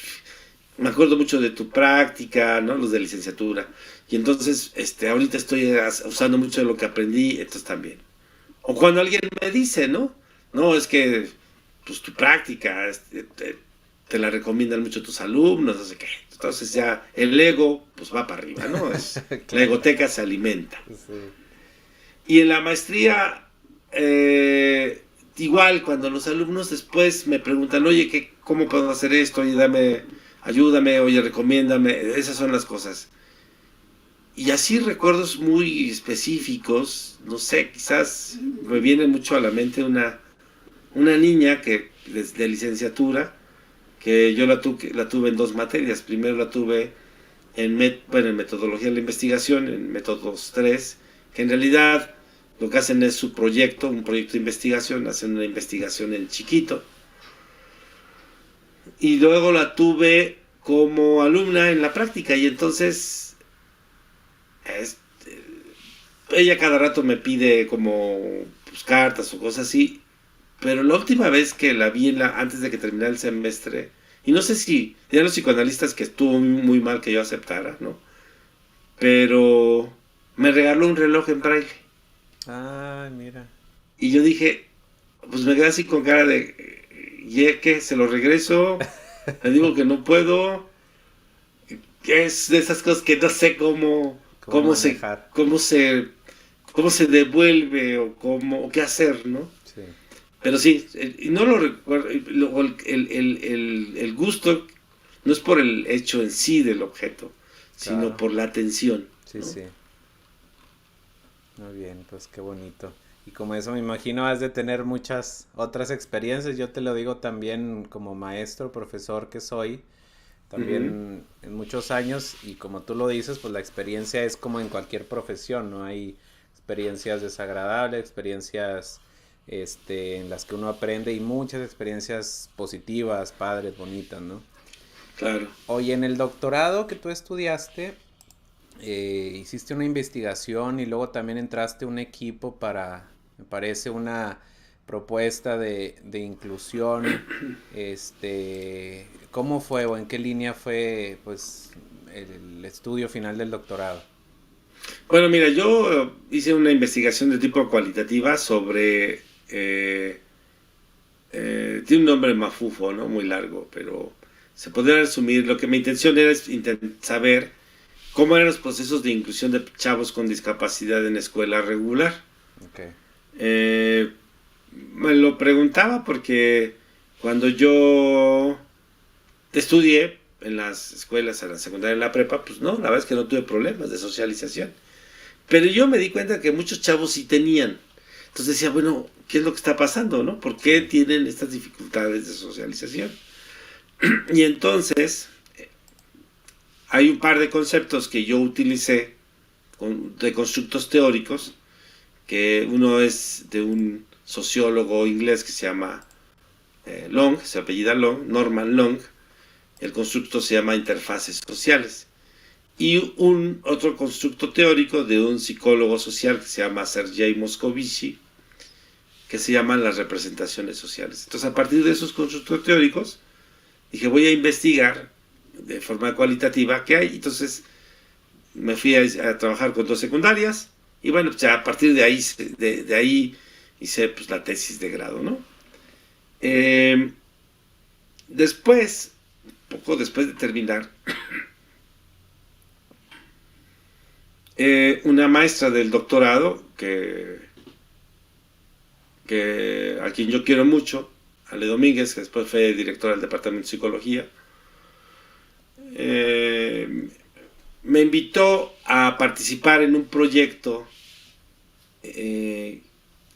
me acuerdo mucho de tu práctica, ¿no? Los de licenciatura. Y entonces, ahorita estoy usando mucho de lo que aprendí, entonces también. O cuando alguien me dice, ¿no? No, es que, pues tu práctica, te la recomiendan mucho tus alumnos, no sé qué. Entonces ya el ego, pues va para arriba, ¿no? La Claro. egoteca se alimenta. Sí. Y en la maestría, igual, cuando los alumnos después me preguntan, oye, ¿cómo puedo hacer esto? Oye, ayúdame, oye, recomiéndame. Esas son las cosas. Y así recuerdos muy específicos, no sé, quizás me viene mucho a la mente una niña que desde licenciatura, que yo la tuve en dos materias. Primero la tuve en metodología de la investigación, en métodos 3 que en realidad lo que hacen es su proyecto, un proyecto de investigación, hacen una investigación en chiquito. Y luego la tuve como alumna en la práctica y entonces es, ella cada rato me pide como pues, cartas o cosas así, pero la última vez que la vi antes de que terminara el semestre, y no sé si, ya los psicoanalistas que estuvo muy mal que yo aceptara, ¿no? Pero me regaló un reloj en braille. Ay, mira. Y yo dije, pues me quedé así con cara de, ¿y qué? ¿Se lo regreso? Le digo que no puedo. Que es de esas cosas que no sé ¿Cómo cómo se, manejar? cómo se, cómo se devuelve o qué hacer, ¿no? Sí, Pero sí, y no lo recuerdo, el gusto no es por el hecho en sí del objeto, sino claro. por la atención, Sí, ¿no? sí. Muy bien, pues qué bonito. Y como eso me imagino has de tener muchas otras experiencias. Yo te lo digo también como maestro, profesor que soy, Ujú. también en muchos años. Y como tú lo dices, pues la experiencia es como en cualquier profesión, ¿no? Hay experiencias desagradables, experiencias en las que uno aprende y muchas experiencias positivas, padres, bonitas, ¿no? Claro. Oye, en el doctorado que tú estudiaste, hiciste una investigación y luego también entraste a un equipo para, me parece, una propuesta de inclusión. ¿Cómo fue o en qué línea fue, pues, el estudio final del doctorado? Bueno, mira, yo hice una investigación de tipo cualitativa sobre... tiene un nombre mafufo, ¿no? Muy largo, pero se podría resumir. Lo que mi intención era es saber cómo eran los procesos de inclusión de chavos con discapacidad en escuela regular. Ok, Eh, Me lo preguntaba porque cuando yo estudié en las escuelas, en la secundaria, en la prepa, pues no, la verdad es que no tuve problemas de socialización. Pero yo me di cuenta que muchos chavos sí tenían. Entonces decía, bueno, ¿qué es lo que está pasando, no? ¿Por qué sí, tienen estas dificultades de socialización? Y entonces hay un par de conceptos que yo utilicé de constructos teóricos, que uno es de un sociólogo inglés que se llama Long, se apellida Long, Norman Long. El constructo se llama interfaces sociales. Y un otro constructo teórico de un psicólogo social que se llama Sergei Moscovici, que se llaman las representaciones sociales. Entonces, a partir de esos constructos teóricos, dije, voy a investigar de forma cualitativa qué hay. Entonces, me fui a trabajar con dos secundarias y bueno, pues ya a partir de ahí, de ahí hice pues, la tesis de grado, ¿no? Eh, Después, poco después de terminar, una maestra del doctorado, a quien yo quiero mucho, Ale Domínguez, que después fue directora del Departamento de Psicología, eh, me invitó a participar en un proyecto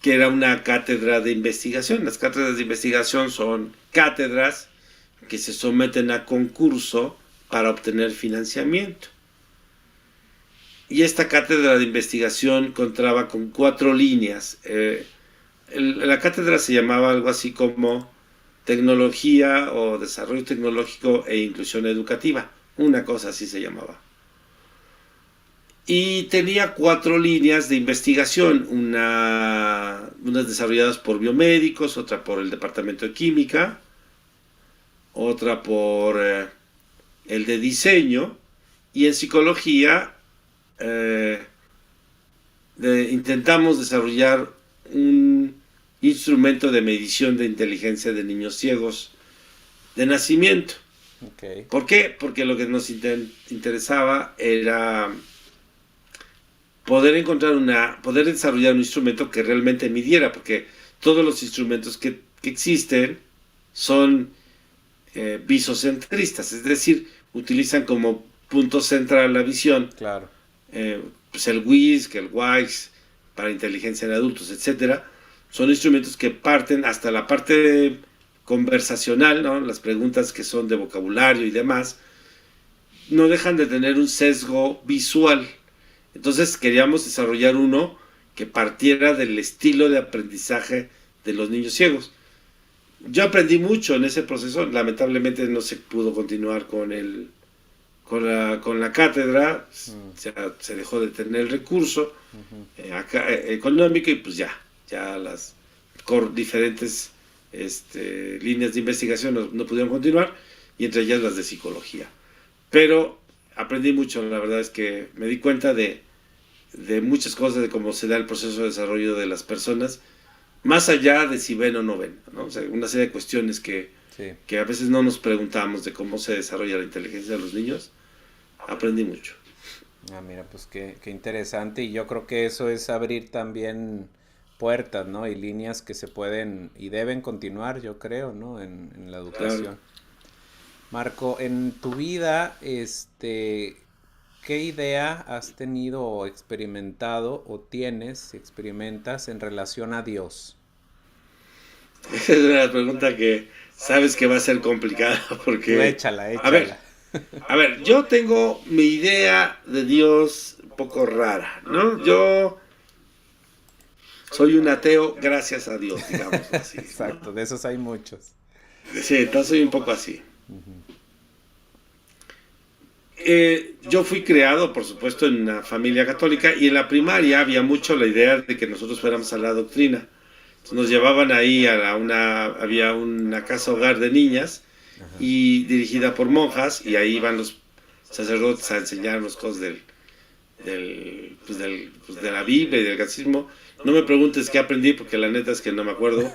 que era una cátedra de investigación. Las cátedras de investigación son cátedras que se someten a concurso para obtener financiamiento. Y esta cátedra de investigación contaba con 4 líneas. La cátedra se llamaba algo así como tecnología o desarrollo tecnológico e inclusión educativa. Una cosa así se llamaba. Y tenía 4 líneas de investigación, unas desarrolladas por biomédicos, otra por el departamento de química, otra por el de diseño, y en psicología eh, intentamos desarrollar un instrumento de medición de inteligencia de niños ciegos de nacimiento. ok, ¿Por qué? Porque lo que nos interesaba era poder desarrollar un instrumento que realmente midiera, porque todos los instrumentos que existen son visocentristas, es decir, utilizan como punto central la visión, claro, pues el WISC, el WISE, para inteligencia en adultos, etcétera. Son instrumentos que parten hasta la parte conversacional, ¿no? Las preguntas que son de vocabulario y demás, no dejan de tener un sesgo visual. Entonces queríamos desarrollar uno que partiera del estilo de aprendizaje de los niños ciegos. Yo aprendí mucho en ese proceso, lamentablemente no se pudo continuar con la cátedra, mm, se dejó de tener el recurso ujú, económico y pues ya las diferentes líneas de investigación no pudieron continuar y entre ellas las de psicología. Pero aprendí mucho, la verdad es que me di cuenta de muchas cosas, de cómo se da el proceso de desarrollo de las personas, más allá de si ven o no ven, ¿no? O sea, una serie de cuestiones sí. que a veces no nos preguntamos de cómo se desarrolla la inteligencia de los niños, aprendí mucho. Ah, mira, pues qué interesante. Y yo creo que eso es abrir también puertas, ¿no? Y líneas que se pueden y deben continuar, yo creo, ¿no? En la Claro. educación. Marco, en tu vida, ¿qué idea has tenido o experimentado o experimentas en relación a Dios? Esa es una pregunta que sabes que va a ser complicada Tú porque, échala, a ver, échala. yo tengo mi idea de Dios un poco rara, ¿no? Yo soy un ateo gracias a Dios, digamos así, ¿no? Exacto, de esos hay muchos. Sí, entonces soy un poco así. Ujú. Yo fui criado, por supuesto, en una familia católica y en la primaria había mucho la idea de que nosotros fuéramos a la doctrina. Entonces nos llevaban ahí había una casa hogar de niñas Ajá. y dirigida por monjas y ahí iban los sacerdotes a enseñarnos cosas de la Biblia y del catecismo. No me preguntes qué aprendí porque la neta es que no me acuerdo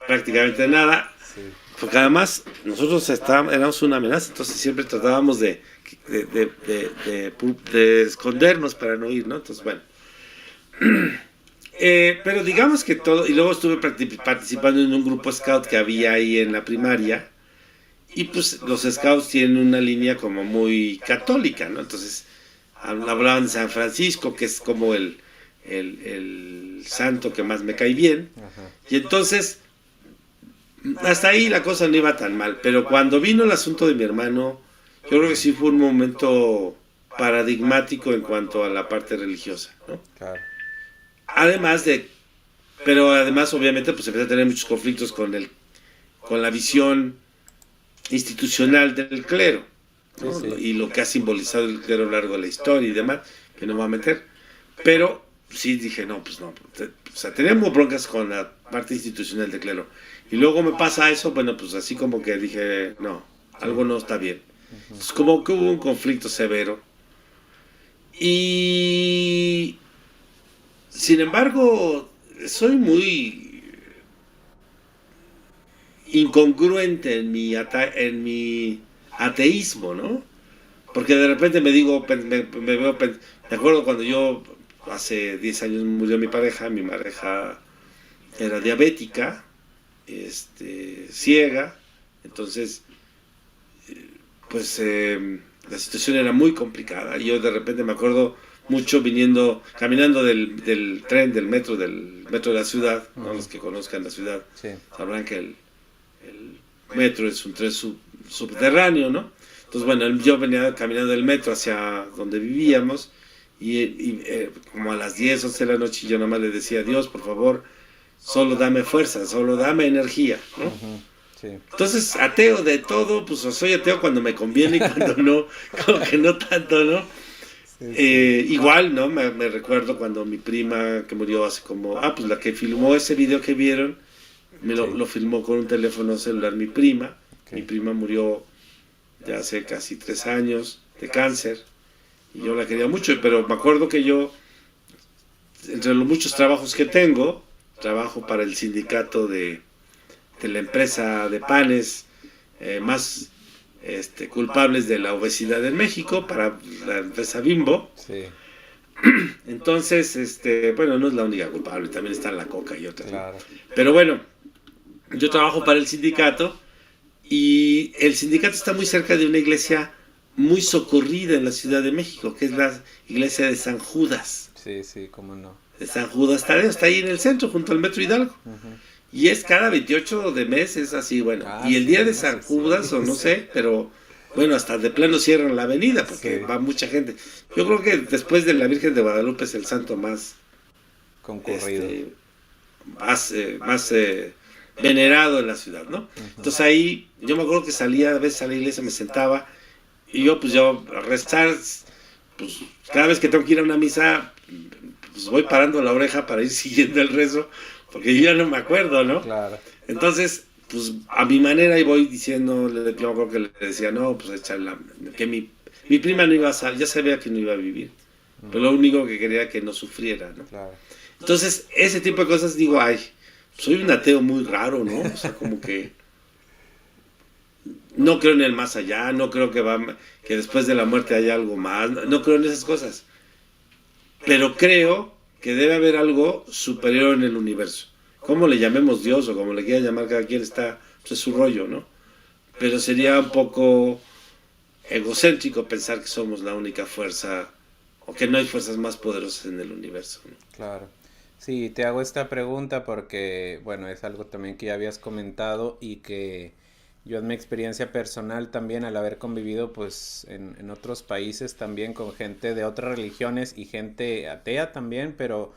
prácticamente nada. Sí, Porque además nosotros éramos una amenaza, entonces siempre tratábamos de escondernos para no ir, ¿no? Entonces, bueno. Pero digamos que todo, y luego estuve participando en un grupo scout que había ahí en la primaria, y pues los scouts tienen una línea como muy católica, ¿no? Entonces hablaban de San Francisco, que es como el santo que más me cae bien, ajá. y entonces hasta ahí la cosa no iba tan mal, pero cuando vino el asunto de mi hermano, yo creo que sí fue un momento paradigmático en cuanto a la parte religiosa, ¿no? Claro. Además de, pero además obviamente pues empecé a tener muchos conflictos con la visión institucional del clero, Sí, ¿no? sí. Y lo que ha simbolizado el clero a lo largo de la historia y demás, que no me voy a meter, pero sí dije, no, pues no, o sea, tenemos broncas con la parte institucional del clero. Y luego me pasa eso, bueno, pues así como que dije, no, Sí. algo no está bien. Ujú. Es como que hubo un conflicto severo. Y sin embargo, soy muy incongruente en mi ateísmo, ¿no? Porque de repente me digo, me acuerdo cuando yo, hace 10 años murió mi pareja era diabética, ciega, entonces, pues la situación era muy complicada. Y yo de repente me acuerdo mucho caminando del tren, del metro de la ciudad, ¿no? Ujú. Los que conozcan la ciudad Sí. sabrán que el metro es un tren subterráneo, ¿no? Entonces, bueno, yo venía caminando del metro hacia donde vivíamos y como a las 10, 11 de la noche yo nomás le decía, Dios, por favor, solo dame fuerza, solo dame energía, ¿no? Ujú. Sí. Entonces, ateo de todo, pues soy ateo cuando me conviene y cuando no, como que no tanto, ¿no? Sí, sí. Igual, ¿no? Me recuerdo cuando mi prima que murió hace como, pues la que filmó ese video que vieron, Sí. lo filmó con un teléfono celular mi prima. Mi Ok. prima murió ya hace casi 3 años de cáncer y yo la quería mucho, pero me acuerdo que yo, entre los muchos trabajos que tengo, trabajo para el sindicato de la empresa de panes más culpables de la obesidad en México, para la empresa Bimbo. Sí, Entonces, bueno, no es la única culpable, también está la coca y otras, ¿no? claro. Pero bueno, yo trabajo para el sindicato y el sindicato está muy cerca de una iglesia muy socorrida en la Ciudad de México, que es la iglesia de San Judas. Sí, sí, cómo no. De San Judas Tadeo, está ahí en el centro, junto al Metro Hidalgo. Ujú. Y es cada 28 de mes, es así, bueno. Ah, Y el sí, día de no, San pues sí, Judas, o no sí. sé, pero bueno, hasta de plano cierran la avenida porque Sí, va mucha gente. Yo creo que después de la Virgen de Guadalupe es el santo concurrido. este, más venerado en la ciudad, ¿no? Ujú. Entonces ahí, yo me acuerdo que salía a veces a la iglesia, me sentaba y yo a rezar, pues cada vez que tengo que ir a una misa, pues voy parando la oreja para ir siguiendo el rezo, porque yo ya no me acuerdo, ¿no? Claro. Entonces, pues a mi manera y voy diciendo, yo me acuerdo que le decía, no, pues que mi prima no iba ya sabía que no iba a vivir, pero lo único que quería era que no sufriera, ¿no? Claro. Entonces, ese tipo de cosas digo, ay, soy un ateo muy raro, ¿no? O sea, como que no creo en el más allá, no creo que después de la muerte haya algo más, no creo en esas cosas, pero creo que debe haber algo superior en el universo. Como le llamemos Dios o como le quiera llamar cada quien, pues es su rollo, ¿no? Pero sería un poco egocéntrico pensar que somos la única fuerza o que no hay fuerzas más poderosas en el universo, ¿no? Claro. Sí, te hago esta pregunta porque, bueno, es algo también que ya habías comentado y que yo en mi experiencia personal también al haber convivido pues en otros países también con gente de otras religiones y gente atea también, pero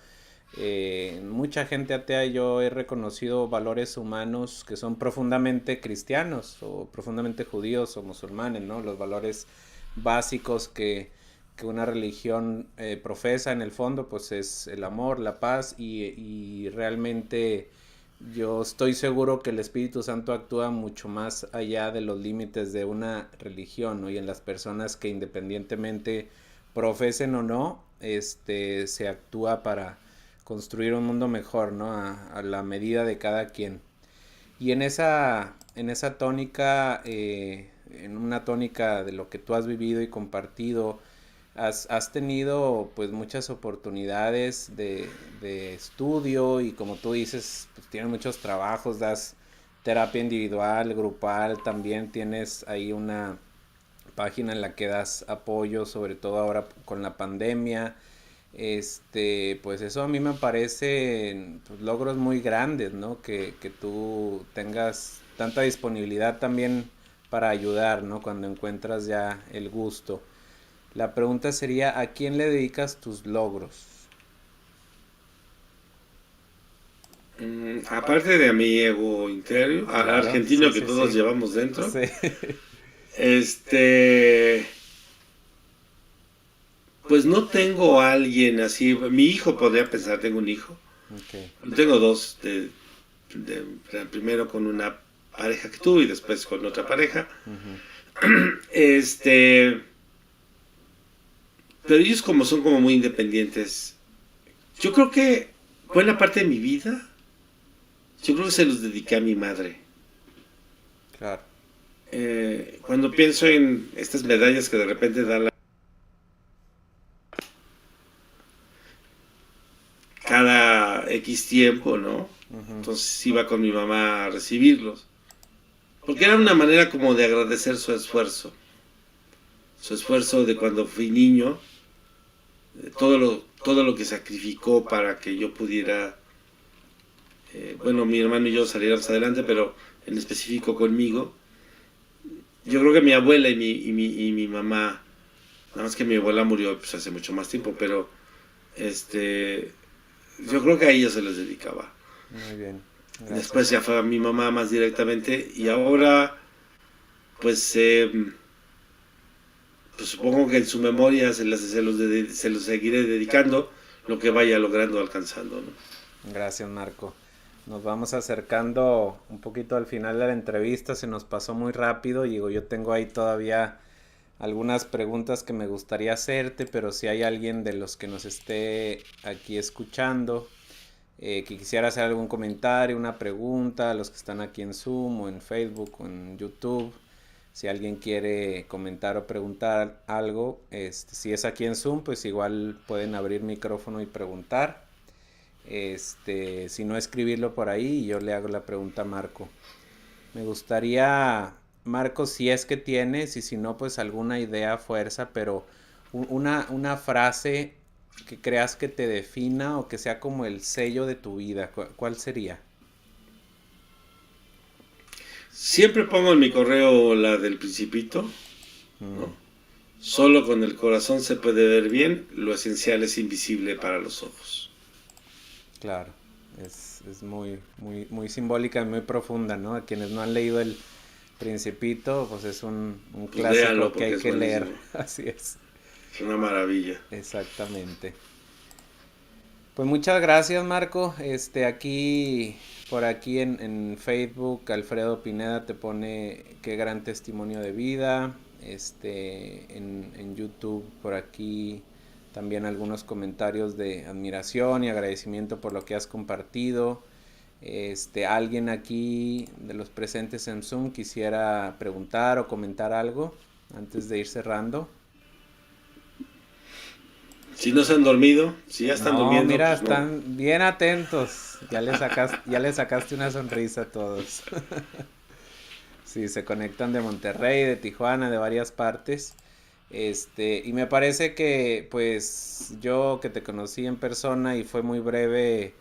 mucha gente atea yo he reconocido valores humanos que son profundamente cristianos o profundamente judíos o musulmanes, ¿no? Los valores básicos que una religión profesa en el fondo, pues es el amor, la paz y realmente yo estoy seguro que el Espíritu Santo actúa mucho más allá de los límites de una religión, ¿no? Y en las personas que independientemente profesen o no, se actúa para construir un mundo mejor, ¿no? A la medida de cada quien. Y en esa tónica, en una tónica de lo que tú has vivido y compartido, has tenido pues muchas oportunidades de estudio y como tú dices, pues tienes muchos trabajos, das terapia individual, grupal, también tienes ahí una página en la que das apoyo, sobre todo ahora con la pandemia. Pues eso a mí me parece pues, logros muy grandes, ¿no? Que tú tengas tanta disponibilidad también para ayudar, ¿no? Cuando encuentras ya el gusto. La pregunta sería, ¿a quién le dedicas tus logros? Aparte de a mi ego interno, al Claro, sí, argentino que sí, todos sí. llevamos dentro, Sí, este, pues no tengo a alguien así. Mi hijo podría pensar, tengo un hijo. ok. Tengo dos, primero con una pareja que tuve y después con otra pareja. Ujú. Este, pero ellos como son como muy independientes, yo creo que buena parte de mi vida, yo creo que se los dediqué a mi madre. Claro, Cuando pienso en estas medallas que de repente dan cada X tiempo, ¿no? ujú, Entonces iba con mi mamá a recibirlos. Porque era una manera como de agradecer su esfuerzo. Su esfuerzo de cuando fui niño, de todo lo que sacrificó para que yo pudiera, bueno, mi hermano y yo saliéramos adelante, pero en específico conmigo. Yo creo que mi abuela y mi mamá, nada más que mi abuela murió pues, hace mucho más tiempo, pero este, yo creo que a ellos se les dedicaba. muy bien, Después gracias. ya fue a mi mamá más directamente y ahora pues, pues supongo que en su memoria se los seguiré dedicando lo que vaya logrando alcanzando, ¿no? Gracias, Marco. Nos vamos acercando un poquito al final de la entrevista, se nos pasó muy rápido y digo, yo tengo ahí todavía algunas preguntas que me gustaría hacerte, pero si hay alguien de los que nos esté aquí escuchando que quisiera hacer algún comentario, una pregunta, a los que están aquí en Zoom o en Facebook o en YouTube, si alguien quiere comentar o preguntar algo, si es aquí en Zoom, pues igual pueden abrir micrófono y preguntar. Si no escribirlo por ahí y yo le hago la pregunta a Marco. Me gustaría, Marco, si es que tienes y si no, pues alguna idea, fuerza, pero una frase que creas que te defina o que sea como el sello de tu vida, ¿cuál sería? Siempre pongo en mi correo la del principito, Mm, ¿no? Solo con el corazón se puede ver bien, lo esencial es invisible para los ojos. claro, es muy, muy, muy simbólica y muy profunda, ¿no? A quienes no han leído El Principito, pues es un Pues léanlo clásico que porque hay es que leer, buenísimo, así es, es una maravilla. exactamente. Pues muchas gracias, Marco. Por aquí en Facebook, Alfredo Pineda te pone qué gran testimonio de vida. En YouTube, por aquí también algunos comentarios de admiración y agradecimiento por lo que has compartido. Alguien aquí de los presentes en Zoom quisiera preguntar o comentar algo antes de ir cerrando. Si no se han dormido, si ya están No, durmiendo, mira, pues no. están bien atentos. Ya le sacaste una sonrisa a todos. Sí, se conectan de Monterrey, de Tijuana, de varias partes. Y me parece que, pues, yo que te conocí en persona y fue muy breve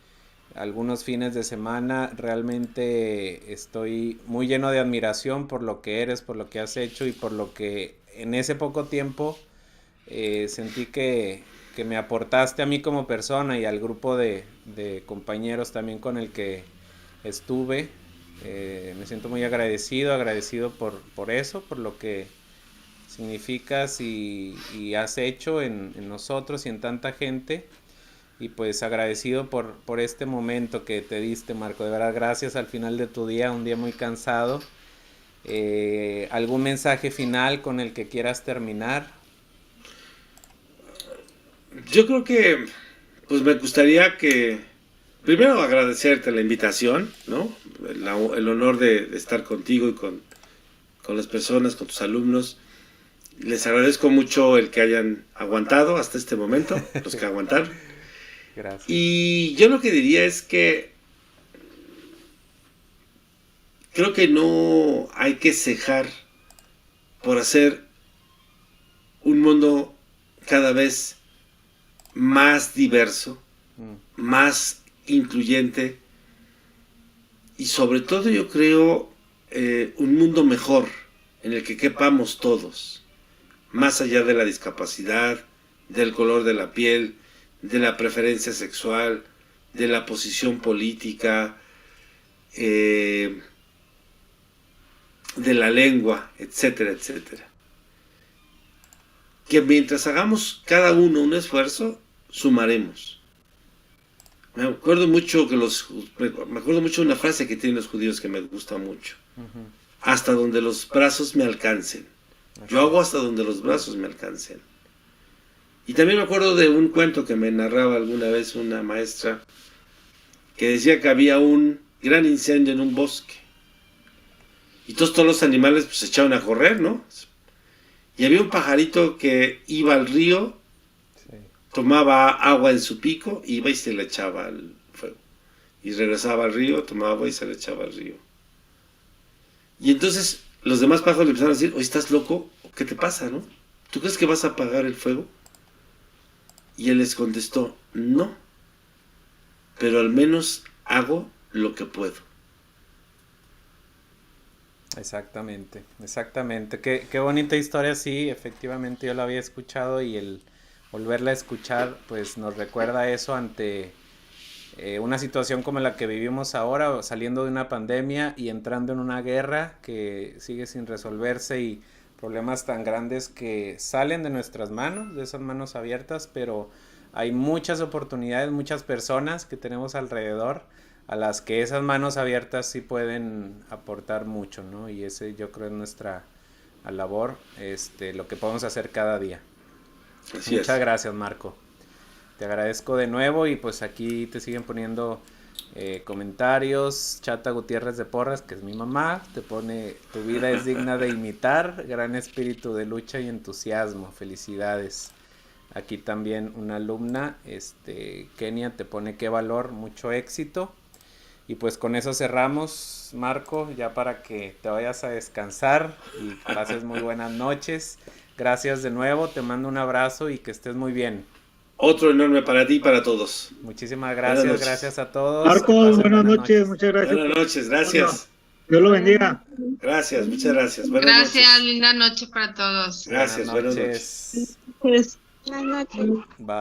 algunos fines de semana, realmente estoy muy lleno de admiración por lo que eres, por lo que has hecho y por lo que en ese poco tiempo sentí que me aportaste a mí como persona y al grupo de compañeros también con el que estuve. Me siento muy agradecido por eso, por lo que significas y has hecho en nosotros y en tanta gente. Y pues agradecido por este momento que te diste, Marco. De verdad, gracias al final de tu día, un día muy cansado. ¿Algún mensaje final con el que quieras terminar? Yo creo que, pues me gustaría que, primero agradecerte la invitación, ¿no? El honor de estar contigo y con las personas, con tus alumnos. Les agradezco mucho el que hayan aguantado hasta este momento, los que aguantaron. Gracias. Y yo lo que diría es que creo que no hay que cejar por hacer un mundo cada vez más diverso, más incluyente y sobre todo yo creo un mundo mejor en el que quepamos todos, más allá de la discapacidad, del color de la piel, de la preferencia sexual, de la posición política, de la lengua, etcétera, etcétera. Que mientras hagamos cada uno un esfuerzo, sumaremos. Me acuerdo mucho de una frase que tienen los judíos que me gusta mucho. Hasta donde los brazos me alcancen. Yo hago hasta donde los brazos me alcancen. Y también me acuerdo de un cuento que me narraba alguna vez una maestra que decía que había un gran incendio en un bosque. Y todos los animales pues, se echaban a correr, ¿no? Y había un pajarito que iba al río, sí, tomaba agua en su pico, iba y se le echaba al fuego. Y regresaba al río, tomaba agua y se le echaba al río. Y entonces los demás pájaros le empezaron a decir, oye, ¿estás loco? ¿Qué te pasa, no? ¿Tú crees que vas a apagar el fuego? Y él les contestó, no, pero al menos hago lo que puedo. Exactamente, exactamente. Qué bonita historia, sí, efectivamente yo la había escuchado y el volverla a escuchar pues nos recuerda eso ante una situación como la que vivimos ahora, saliendo de una pandemia y entrando en una guerra que sigue sin resolverse y problemas tan grandes que salen de nuestras manos, de esas manos abiertas, pero hay muchas oportunidades, muchas personas que tenemos alrededor a las que esas manos abiertas sí pueden aportar mucho, ¿no? Y ese yo creo es nuestra labor, lo que podemos hacer cada día. Muchas gracias, Marco. Te agradezco de nuevo y pues aquí te siguen poniendo comentarios. Chata Gutiérrez de Porras, que es mi mamá, te pone: tu vida es digna de imitar, gran espíritu de lucha y entusiasmo, felicidades. Aquí también una alumna, Kenia, te pone: qué valor, mucho éxito. Y pues con eso cerramos, Marco, ya para que te vayas a descansar y pases muy buenas noches. Gracias de nuevo, te mando un abrazo y que estés muy bien. Otro enorme para ti y para todos. Muchísimas gracias, gracias a todos. Marco, buenas noches, muchas gracias. Buenas noches, gracias. Dios lo bendiga. Gracias, muchas gracias. Buenas noches. Linda noche para todos. Gracias, buenas noches. Buenas noches. Bye.